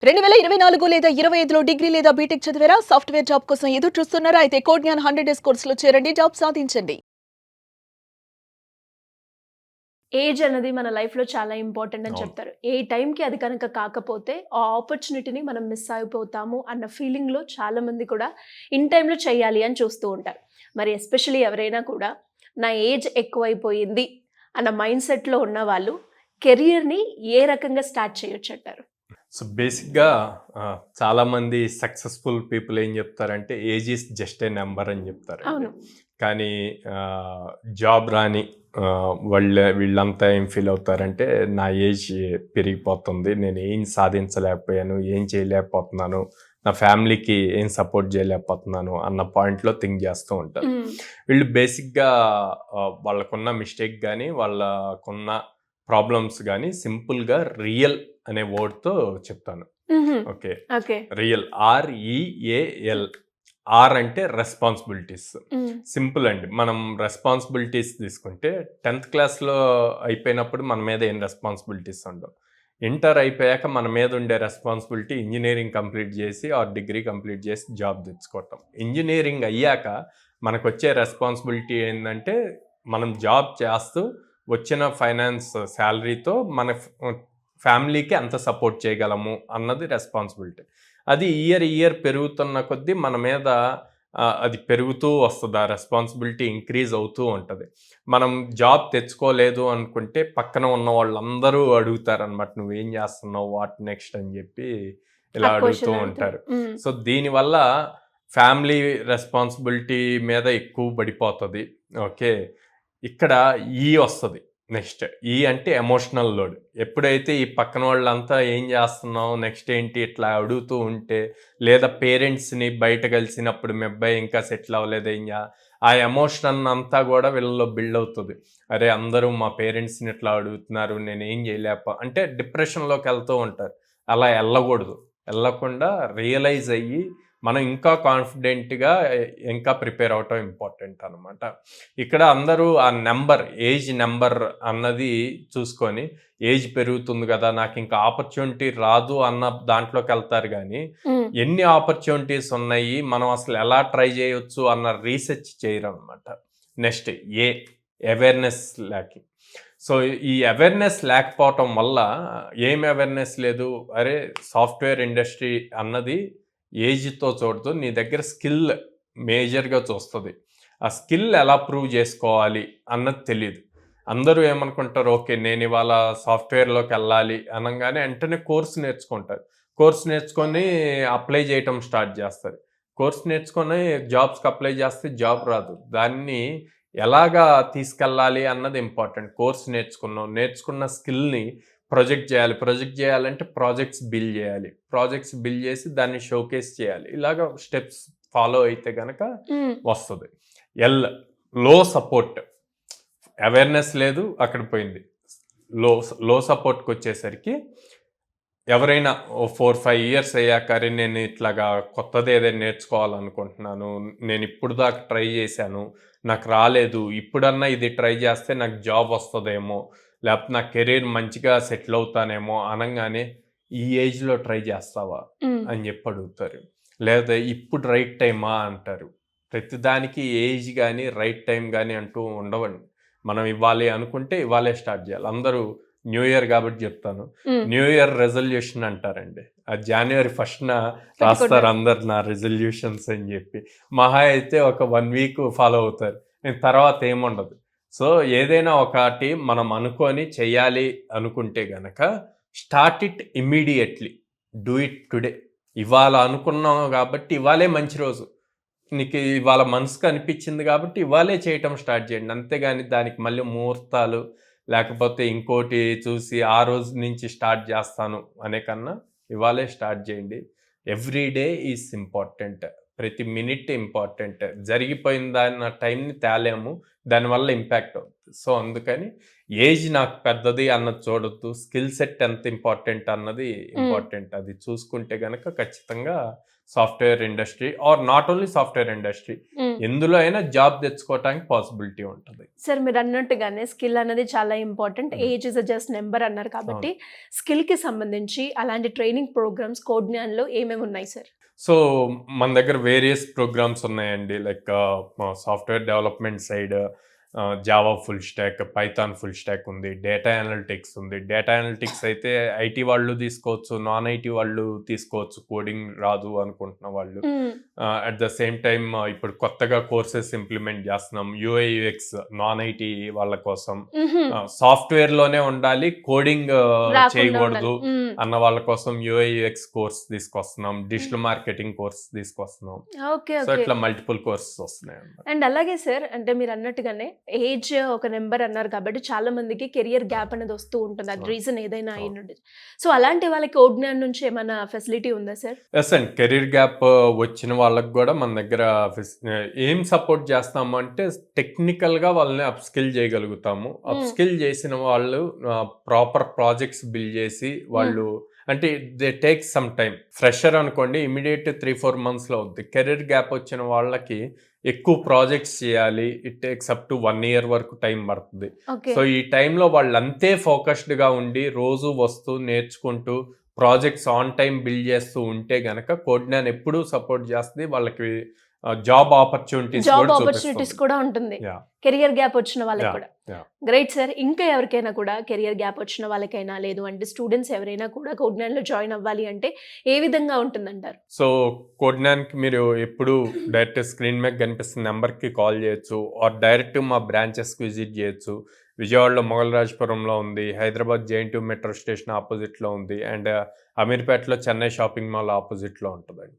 2024 లేదా 25లో డిగ్రీ లేదా బీటెక్ చదివారా? సాఫ్ట్‌వేర్ జాబ్ కోసం ఎదురు చూస్తున్నారా? అయితే కోడ్‌జ్ఞాన్ 100 డేస్ కోర్సులో చేరండి. జాబ్ సాధించండి. ఏజ్ అనేది మన లైఫ్‌లో చాలా ఇంపార్టెంట్ అని అవును. చెప్తారు. ఏ టైంకి అది కనుక కాకపోతే ఆ ఆపర్చునిటీని మనం మిస్ అయిపోతాము అన్న ఫీలింగ్‌లో చాలామంది కూడా ఇన్ టైమ్‌లో చేయాలి అని చూస్తూ ఉంటారు. మరి ఎస్పెషల్లీ ఎవరైనా కూడా నా ఏజ్ ఎక్కువైపోయింది అన్న మైండ్ సెట్‌లో ఉన్నవాళ్ళు కెరియర్‌ని ఏ రకంగా స్టార్ట్ చేయొచ్చంటారు? సో బేసిక్‌గా చాలామంది సక్సెస్‌ఫుల్ పీపుల్ ఏం చెప్తారంటే age is just a number అని చెప్తారండి. అవును. కానీ జాబ్ రాని వీళ్ళంతా ఏం ఫీల్ అవుతారంటే నా ఏజ్ పెరిగిపోతుంది. నేను ఏం సాధించలేకపోయాను, ఏం చేయలేకపోతున్నాను, నా ఫ్యామిలీకి ఏం సపోర్ట్ చేయలేకపోతున్నాను అన్న పాయింట్‌లో థింక్ చేస్తూ ఉంటారు. హ్మ్. వీళ్ళు బేసిక్‌గా వాళ్ళకున్న మిస్టేక్ గానీ, వాళ్ళకున్న ప్రాబ్లమ్స్ గానీ సింపుల్‌గా రియల్ అనే వర్డ్‌తో చెప్తాను. హుహు. Okay. Okay. Real REAL. R అంటే రెస్పాన్సిబిలిటీస్. హ్మ్. సింపుల్ అండి. మనం రెస్పాన్సిబిలిటీస్ తీసుకుంటే 10th క్లాస్‌లో అయిపోయినప్పుడు మన మీద ఏం రెస్పాన్సిబిలిటీస్ ఉండవు. ఇంటర్ అయిపోయాక మన మీద ఉండే రెస్పాన్సిబిలిటీ ఇంజినీరింగ్ కంప్లీట్ చేసి ఆర్ డిగ్రీ కంప్లీట్ చేసి జాబ్ తెచ్చుకోవటం. ఇంజినీరింగ్ అయ్యాక మనకొచ్చే రెస్పాన్సిబిలిటీ ఏందంటే మనం జాబ్ చేస్తూ వచ్చిన ఫైనాన్స్ శాలరీతో మన ఫ్యామిలీకి ఎంత సపోర్ట్ చేయగలము అన్నది రెస్పాన్సిబిలిటీ. అది ఇయర్ పెరుగుతున్న కొద్దీ మన మీద అది పెరుగుతూ వస్తుంది. ఆ రెస్పాన్సిబిలిటీ ఇంక్రీజ్ అవుతూ ఉంటుంది. మనం జాబ్ తెచ్చుకోలేదు అనుకుంటే పక్కన ఉన్న వాళ్ళందరూ అడుగుతారనమాట, నువ్వేం చేస్తున్నావు, వాట్ నెక్స్ట్ అని చెప్పి ఇలా ఆ అడుగుతూ క్వెషన్ అడుగుతారు. ఉంటారు. హ్మ్. సో దీనివల్ల ఫ్యామిలీ రెస్పాన్సిబిలిటీ మీద ఎక్కువ పడిపోతుంది. ఓకే. ఇక్కడ వస్తుంది నెక్స్ట్. అంటే ఎమోషనల్ లోడ్. ఎప్పుడైతే ఈ పక్కన వాళ్ళంతా ఏం చేస్తున్నావు, నెక్స్ట్ ఏంటి ఇట్లా అడుగుతూ ఉంటే, లేదా పేరెంట్స్‌ని బయట కలిసినప్పుడు మీ అబ్బాయి ఇంకా సెటిల్ అవ్వలేదు ఆ ఎమోషన్ అంతా కూడా వీళ్ళలో బిల్డ్ అవుతుంది. అరే అందరూ మా పేరెంట్స్‌ని ఇట్లా అడుగుతున్నారు, నేనేం అంటే డిప్రెషన్‌లోకి వెళ్తూ ఉంటారు. అలా వెళ్ళకూడదు. వెళ్ళకుండా రియలైజ్ అయ్యి మనం ఇంకా కాన్ఫిడెంట్‌గా ఇంకా ప్రిపేర్ అవ్వటం ఇంపార్టెంట్ అనమాట. ఇక్కడ అందరూ ఆ ఏజ్ నెంబర్ అన్నది చూసుకొని, ఏజ్ పెరుగుతుంది కదా, నాకు ఇంకా ఆపర్చునిటీ రాదు అన్న దాంట్లోకి వెళ్తారు కానీ, హ్మ్. ఎన్ని ఆపర్చునిటీస్ ఉన్నాయి, మనం అసలు ఎలా ట్రై చేయొచ్చు అన్న రీసెర్చ్ చేయరనమాట. Next awareness lacking. సో ఈ అవేర్నెస్ లేకపోవటం వల్ల ఏం అవేర్నెస్ లేదు, అరే సాఫ్ట్వేర్ ఇండస్ట్రీ అన్నది ఏజ్తో చూడదు, నీ దగ్గర స్కిల్ మేజర్గా చూస్తుంది. ఆ స్కిల్ ఎలా ప్రూవ్ చేసుకోవాలి అన్నది తెలియదు. అందరూ ఏమనుకుంటారు, ఓకే నేను ఇవాళ సాఫ్ట్వేర్లోకి వెళ్ళాలి అనగానే వెంటనే కోర్స్ నేర్చుకుంటారు. కోర్స్ నేర్చుకొని అప్లై చేయటం స్టార్ట్ చేస్తారు. కోర్స్ నేర్చుకొని జాబ్స్కి అప్లై చేస్తే జాబ్ రాదు. దాన్ని ఎలాగా తీసుకెళ్ళాలి అన్నది ఇంపార్టెంట్. కోర్స్ నేర్చుకున్న స్కిల్ని ప్రొజెక్ట్ చేయాలంటే ప్రాజెక్ట్స్ బిల్డ్ చేయాలి. ప్రాజెక్ట్స్ బిల్డ్ చేసి దాన్ని షోకేస్ చేయాలి. ఇలాగ స్టెప్స్ ఫాలో అయితే గనక హ్మ్. వస్తుంది. లో సపోర్ట్. అవేర్నెస్ లేదు, అక్కడ పోయింది. లో సపోర్ట్కి వచ్చేసరికి ఎవరైనా 4-5 ఇయర్స్ అయ్యాక అరే నేను ఇట్లాగా కొత్తది ఏదైనా నేర్చుకోవాలనుకుంటున్నాను, నేను ఇప్పుడు దాకా ట్రై చేశాను, నాకు రాలేదు, ఇప్పుడన్నా ఇది ట్రై చేస్తే నాకు జాబ్ వస్తుందేమో, లేకపోతే నా కెరీర్ మంచిగా సెటిల్ అవుతానేమో అనగానే ఈ ఏజ్లో ట్రై చేస్తావా హ్మ్. అని చెప్పి అడుగుతారు. లేదా ఇప్పుడు రైట్ టైమా అంటారు. ప్రతిదానికి ఏజ్ కానీ రైట్ టైం కానీ అంటూ ఉండవండి. మనం ఇవ్వాలి అనుకుంటే ఇవాళే స్టార్ట్ చేయాలి. అందరూ న్యూ ఇయర్ కాబట్టి చెప్తాను, హ్మ్. న్యూ ఇయర్ రెజల్యూషన్ అంటారండి. అది January 1న రాస్తారు పెట్టుకుంటారు. అందరు నా రెజల్యూషన్స్ అని చెప్పి. మహా అయితే ఒక 1 వీక్ ఫాలో అవుతారు. తర్వాత ఏముండదు. సో ఏదైనా ఒకటి మనం అనుకొని చెయ్యాలి అనుకుంటే గనక start it immediately. Do it today. ఇవాళ అనుకున్నాం కాబట్టి ఇవాళే మంచి రోజు. నీకు ఇవాళ మనసుకు అనిపించింది కాబట్టి ఇవాళే చేయటం స్టార్ట్ చేయండి. అంతేగాని దానికి మళ్ళీ ముహూర్తాలు లేకపోతే ఇంకోటి చూసి ఆ రోజు నుంచి స్టార్ట్ చేస్తాను అనే కన్నా ఇవాళే స్టార్ట్ చేయండి. Every day is important. ప్రతి మినిట్ ఇంపార్టెంట్. జరిగిపోయిన టైంని తేలేము. దానివల్ల ఇంపాక్ట్ అవుతుంది. సో అందుకని ఏజ్ నాకు పెద్దది అన్నది చూడొద్దు, స్కిల్ సెట్ ఎంత ఇంపార్టెంట్ అన్నది ఇంపార్టెంట్. అది చూసుకుంటే గనక ఖచ్చితంగా software industry or not only software industry ఎందులో అయినా జాబ్ తెచ్చుకోవటానికి పాసిబిలిటీ ఉంటుంది. సార్ మీరు అన్నట్టుగానే స్కిల్ అనేది చాలా important. Age is just number అన్నారు కాబట్టి స్కిల్కి సంబంధించి అలాంటి ట్రైనింగ్ ప్రోగ్రామ్స్ కోడ్జ్ఞాన్లో ఏమేమి ఉన్నాయి సార్? సో మన దగ్గర వేరియస్ ప్రోగ్రామ్స్ ఉన్నాయండి. Like software development side Java full stock, Python full stock ఉంది, డేటా అనలిటిక్స్ ఉంది. డేటా అనలిటిక్స్ అయితే ఐటీ వాళ్ళు తీసుకోవచ్చు, నాన్ ఐటీ వాళ్ళు తీసుకోవచ్చు, కోడింగ్ రాదు అనుకుంటున్న వాళ్ళు. అట్ ద సేమ్ టైమ్ ఇప్పుడు కొత్తగా కోర్సెస్ ఇంప్లిమెంట్ చేస్తున్నాం, యూఐ యూఎక్స్ నాన్ ఐటీ వాళ్ళ కోసం. సాఫ్ట్వేర్ లోనే ఉండాలి, కోడింగ్ చేయకూడదు అన్న వాళ్ళ కోసం యూఐ యూఎక్స్ కోర్స్ తీసుకొస్తున్నాం, డిజిటల్ మార్కెటింగ్ కోర్స్ తీసుకొస్తున్నాం. సో ఇట్లా మల్టిపుల్ కోర్సెస్ వస్తున్నాయి. అండ్ అలాగే సార్, అంటే మీరు అన్నట్టుగానే ఏజ్ ఒక నెంబర్ అన్నారు కాబట్టి చాలా మందికి కెరియర్ గ్యాప్ అనేది వస్తూ ఉంటుంది, అది రీజన్ ఏదైనా అయి ఉండదు. సో అలాంటి వాళ్ళకి కోడ్జ్ఞాన్ నుంచి ఏమైనా ఫెసిలిటీ ఉందా సార్? ఎస్ అండి, కెరీర్ గ్యాప్ వచ్చిన వాళ్ళకి కూడా మన దగ్గర ఏం సపోర్ట్ చేస్తాము అంటే టెక్నికల్ గా వాళ్ళని అప్ స్కిల్ చేయగలుగుతాము. అప్ స్కిల్ చేసిన వాళ్ళు ప్రాపర్ ప్రాజెక్ట్స్ బిల్డ్ చేసి వాళ్ళు అంటే they take some time. Fresher అనుకోండి ఇమీడియట్ 3-4 months లో అవుద్ది. కెరీర్ గ్యాప్ వచ్చిన వాళ్ళకి ఎక్కువ ప్రాజెక్ట్స్ చేయాలి, it takes up to 1 year వరకు టైం పడుతుంది. సో ఈ టైంలో వాళ్ళు అంతే ఫోకస్డ్ గా ఉండి రోజు వస్తూ నేర్చుకుంటూ ప్రాజెక్ట్స్ ఆన్ టైం బిల్డ్ చేస్తూ ఉంటే గనక కోడ్జ్ఞాన్ ఎప్పుడూ సపోర్ట్ చేస్తుంది. వాళ్ళకి జాబ్ ఆపర్చునిటీస్ కూడా ఉంటుంది కెరియర్ గ్యాప్ వచ్చిన వాళ్ళకి కూడా. Great sir. ఇంకా ఎవరికైనా కూడా కెరియర్ గ్యాప్ వచ్చిన వాళ్ళకైనా లేదు అంటే స్టూడెంట్స్ ఎవరైనా కూడా కోడ్జ్ఞాన్లో జాయిన్ అవ్వాలి అంటే ఏ విధంగా ఉంటుందంటారు? సో కోడ్జ్ఞాన్కి మీరు ఎప్పుడు డైరెక్ట్ స్క్రీన్ మీద కనిపిస్తున్న నెంబర్కి కాల్ చేయొచ్చు, ఆర్ డైరెక్ట్ మా బ్రాంచెస్కి విజిట్ చేయొచ్చు. విజయవాడలో మొగల్రాజపురంలో ఉంది, హైదరాబాద్ JNTU మెట్రో స్టేషన్ ఆపోజిట్లో ఉంది, అండ్ అమీర్పేటలో చెన్నై షాపింగ్ మాల్ ఆపోజిట్లో ఉంటుందండి.